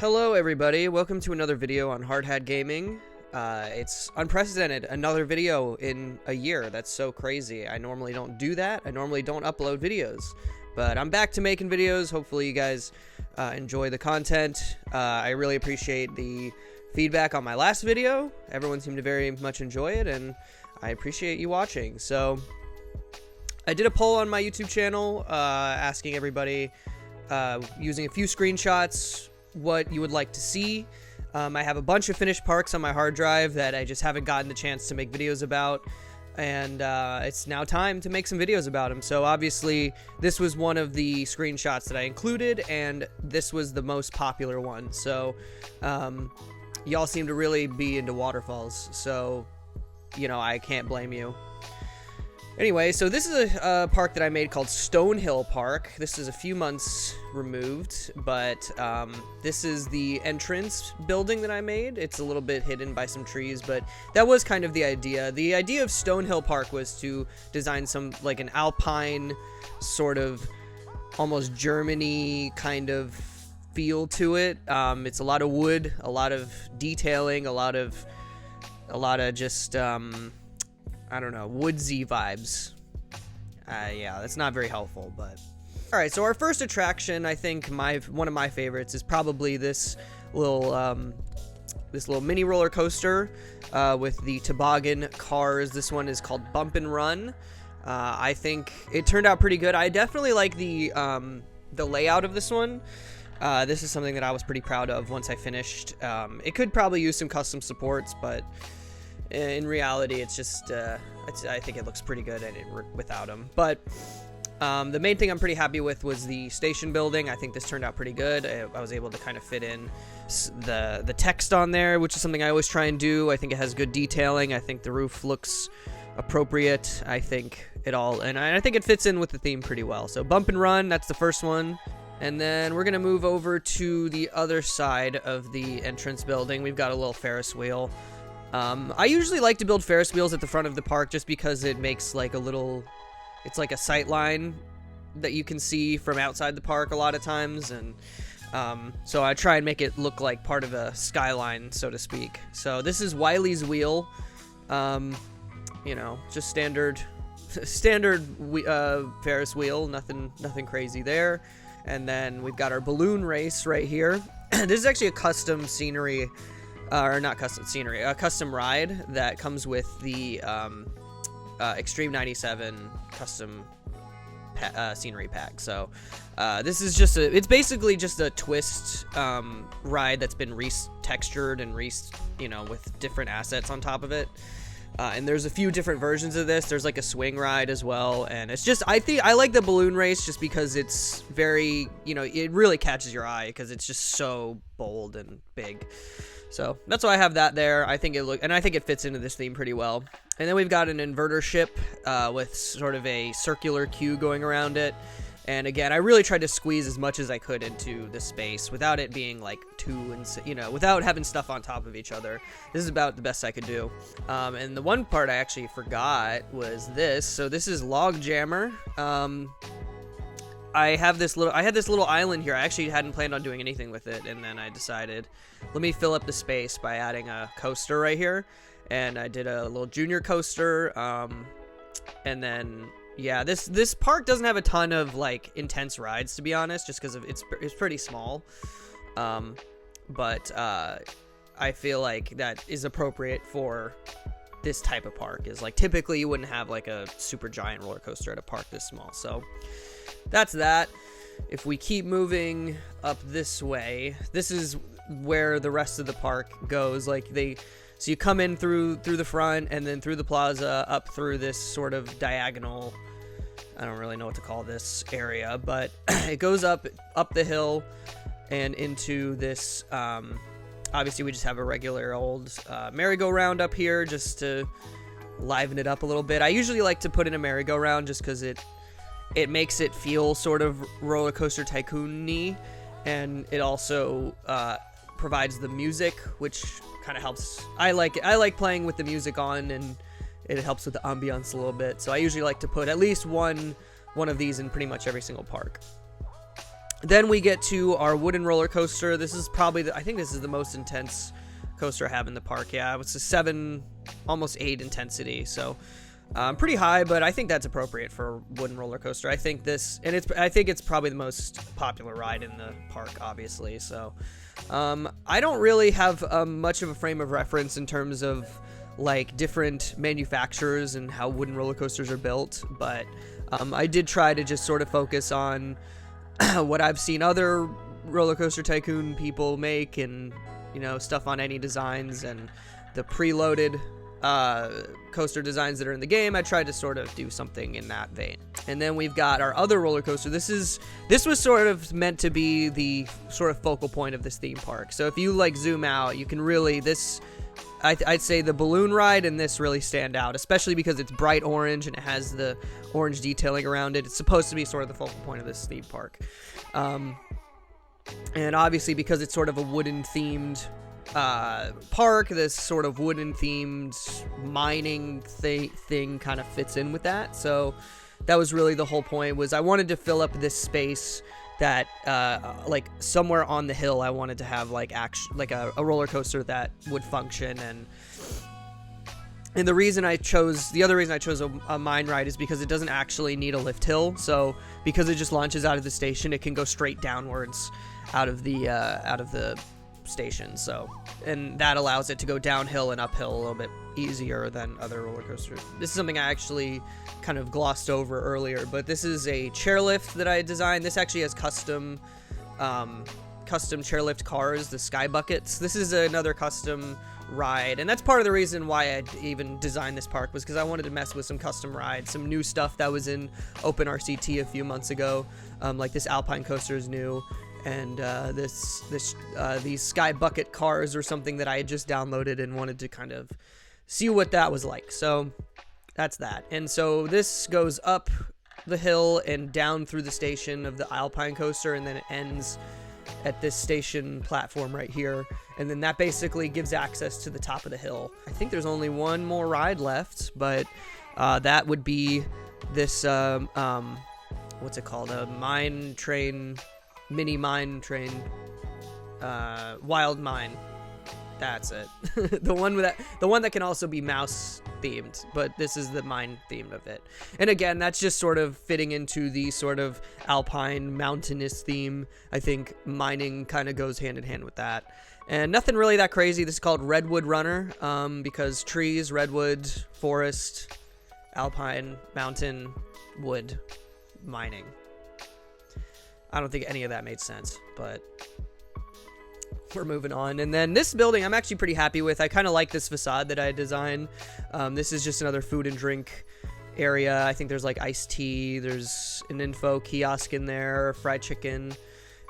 Hello everybody, welcome to another video on Hard Hat Gaming. It's unprecedented, another video in a year. That's so crazy. I normally don't do that. I normally don't upload videos, but I'm back to making videos. Hopefully you guys enjoy the content. I really appreciate the feedback on my last video. Everyone seemed to very much enjoy it, and I appreciate you watching. So I did a poll on my YouTube channel asking everybody using a few screenshots what you would like to see. I have a bunch of finished parks on my hard drive that I just haven't gotten the chance to make videos about, and it's now time to make some videos about them. So obviously this was one of the screenshots that I included, and this was the most popular one. So y'all seem to really be into waterfalls, so you know, I can't blame you. Anyway, so this is a park that I made called Stonehill Park. This is a few months removed, but this is the entrance building that I made. It's a little bit hidden by some trees, but that was kind of the idea. The idea of Stonehill Park was to design some, like, an alpine sort of almost Germany kind of feel to it. It's a lot of wood, a lot of detailing, a lot of just I don't know, woodsy vibes. Yeah, that's not very helpful, but... Alright, so our first attraction, I think one of my favorites, is probably this little mini roller coaster with the toboggan cars. This one is called Bump and Run. I think it turned out pretty good. I definitely like the layout of this one. This is something that I was pretty proud of once I finished. It could probably use some custom supports, but in reality, it's just, I think it looks pretty good without them. But the main thing I'm pretty happy with was the station building. I think this turned out pretty good. I was able to kind of fit in the text on there, which is something I always try and do. I think it has good detailing. I think the roof looks appropriate. I think it all, and I think it fits in with the theme pretty well. So Bump and Run, that's the first one. And then we're going to move over to the other side of the entrance building. We've got a little Ferris wheel. I usually like to build Ferris wheels at the front of the park just because it makes like it's like a sight line that you can see from outside the park a lot of times, and so I try and make it look like part of a skyline, so to speak. So this is Wiley's wheel, you know, just standard Ferris wheel, nothing crazy there. And then we've got our balloon race right here. This is actually a custom scenery. Or not custom scenery, a custom ride that comes with the Extreme 97 custom scenery pack. So this is just it's basically just a twist ride that's been re-textured and you know, with different assets on top of it. And there's a few different versions of this. There's like a swing ride as well, and it's just, I like the balloon race just because it's very, you know, it really catches your eye because it's just so bold and big. So that's why I have that there. I think it fits into this theme pretty well. And then we've got an inverter ship with sort of a circular queue going around it. And again, I really tried to squeeze as much as I could into the space without it being like without having stuff on top of each other. This is about the best I could do. And the one part I actually forgot was this. So this is Log Jammer. I had this little island here. I actually hadn't planned on doing anything with it, and then I decided, let me fill up the space by adding a coaster right here. And I did a little junior coaster, and then yeah, this park doesn't have a ton of like intense rides, to be honest, just because it's pretty small. But I feel like that is appropriate for this type of park. Is like typically you wouldn't have like a super giant roller coaster at a park this small. So that's that. If we keep moving up this way, this is where the rest of the park goes. Like so you come in through the front and then through the plaza up through this sort of diagonal, I don't really know what to call this area, but it goes up the hill and into this, obviously we just have a regular old merry-go-round up here just to liven it up a little bit. I usually like to put in a merry-go-round just because it makes it feel sort of Rollercoaster Tycoon-y, and it also provides the music, which kind of helps. I like playing with the music on, and it helps with the ambiance a little bit. So I usually like to put at least one of these in pretty much every single park. Then we get to our wooden roller coaster. This is probably, I think this is the most intense coaster I have in the park. Yeah, it's a 7, almost 8 intensity. So pretty high, but I think that's appropriate for a wooden roller coaster. I think this, and I think it's probably the most popular ride in the park, obviously. So I don't really have much of a frame of reference in terms of like different manufacturers and how wooden roller coasters are built, but I did try to just sort of focus on what I've seen other roller coaster tycoon people make, and stuff on Any Designs and the preloaded coaster designs that are in the game. I tried to sort of do something in that vein. And then we've got our other roller coaster. This was sort of meant to be the sort of focal point of this theme park. So if you like zoom out, you can really, I'd say the balloon ride and this really stand out, especially because it's bright orange and it has the orange detailing around it. It's supposed to be sort of the focal point of this theme park. And obviously because it's sort of a wooden themed park, this sort of wooden themed mining thing kind of fits in with that. So that was really the whole point, was I wanted to fill up this space that like somewhere on the hill I wanted to have like a roller coaster that would function. And the other reason I chose a mine ride is because it doesn't actually need a lift hill. So because it just launches out of the station, it can go straight downwards out of the station. So, and that allows it to go downhill and uphill a little bit easier than other roller coasters. This is something I actually kind of glossed over earlier, but this is a chairlift that I designed. This actually has custom chairlift cars, the sky buckets. This is another custom ride, and that's part of the reason why I even designed this park, was because I wanted to mess with some custom rides, some new stuff that was in Open RCT a few months ago. Like this Alpine coaster is new, and these sky bucket cars are something that I had just downloaded and wanted to kind of see what that was like. So that's that. And so this goes up the hill and down through the station of the Alpine coaster, and then it ends at this station platform right here, and then that basically gives access to the top of the hill. I think there's only one more ride left, but that would be this what's it called, a mine train, mini mine train, wild mine. That's it. the one that can also be mouse themed, but this is the mine theme of it. And again, that's just sort of fitting into the sort of alpine mountainous theme. I think mining kind of goes hand in hand with that. And nothing really that crazy. This is called Redwood Runner, because trees, redwood, forest, alpine, mountain, wood, mining. I don't think any of that made sense, but we're moving on. And then this building I'm actually pretty happy with. I kind of like this facade that I designed. This is just another food and drink area. I think there's like iced tea, there's an info kiosk in there, fried chicken,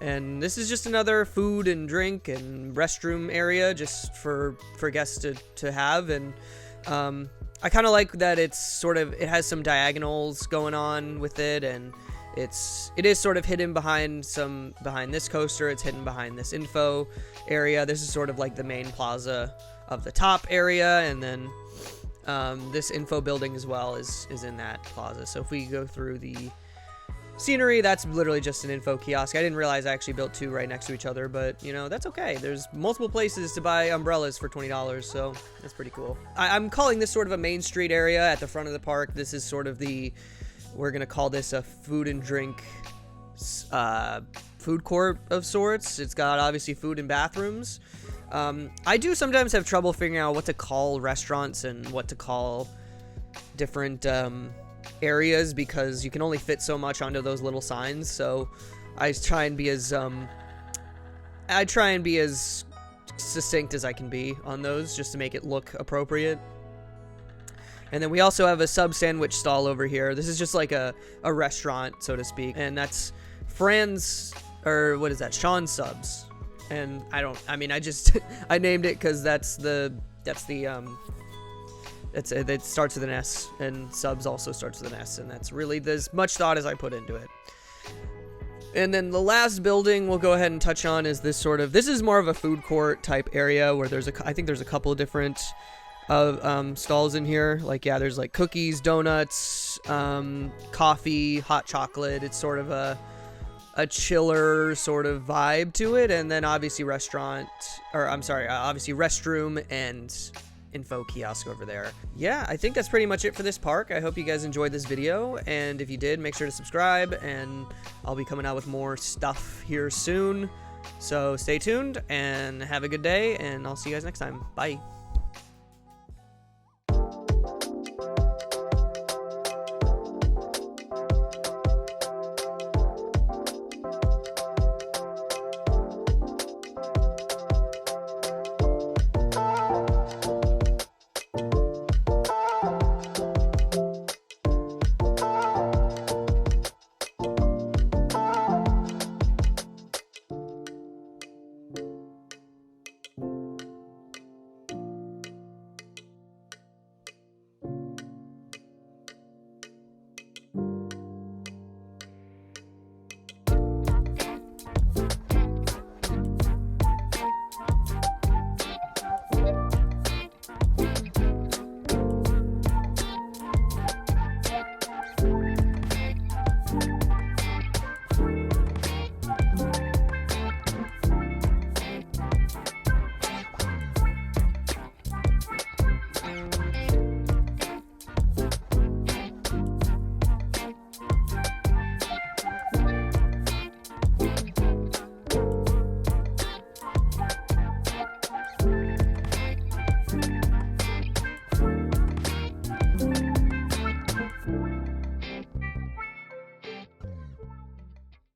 and this is just another food and drink and restroom area just for guests to have. And I kind of like that it has some diagonals going on with it, and it is sort of hidden behind this coaster. It's hidden behind this info area. This is sort of like the main plaza of the top area, and then this info building as well is in that plaza. So if we go through the scenery, that's literally just an info kiosk. I didn't realize I actually built two right next to each other, but that's okay. There's multiple places to buy umbrellas for $20, so that's pretty cool. I'm calling this sort of a main street area at the front of the park. This is sort of we're going to call this a food and drink food court of sorts. It's got obviously food and bathrooms. I do sometimes have trouble figuring out what to call restaurants and what to call different areas, because you can only fit so much onto those little signs. So I try and be as succinct as I can be on those, just to make it look appropriate. And then we also have a sub sandwich stall over here. This is just like a restaurant, so to speak. And that's Sean's Subs. And I named it because it starts with an S, and Subs also starts with an S, and that's really as much thought as I put into it. And then the last building we'll go ahead and touch on is this is more of a food court type area, where I think there's a couple of different stalls in here. There's like cookies, donuts, coffee, hot chocolate. It's sort of a chiller sort of vibe to it, and then obviously obviously restroom and info kiosk over there. Yeah, I think that's pretty much it for this park. I hope you guys enjoyed this video, and if you did, make sure to subscribe, and I'll be coming out with more stuff here soon. So stay tuned and have a good day, and I'll see you guys next time. Bye.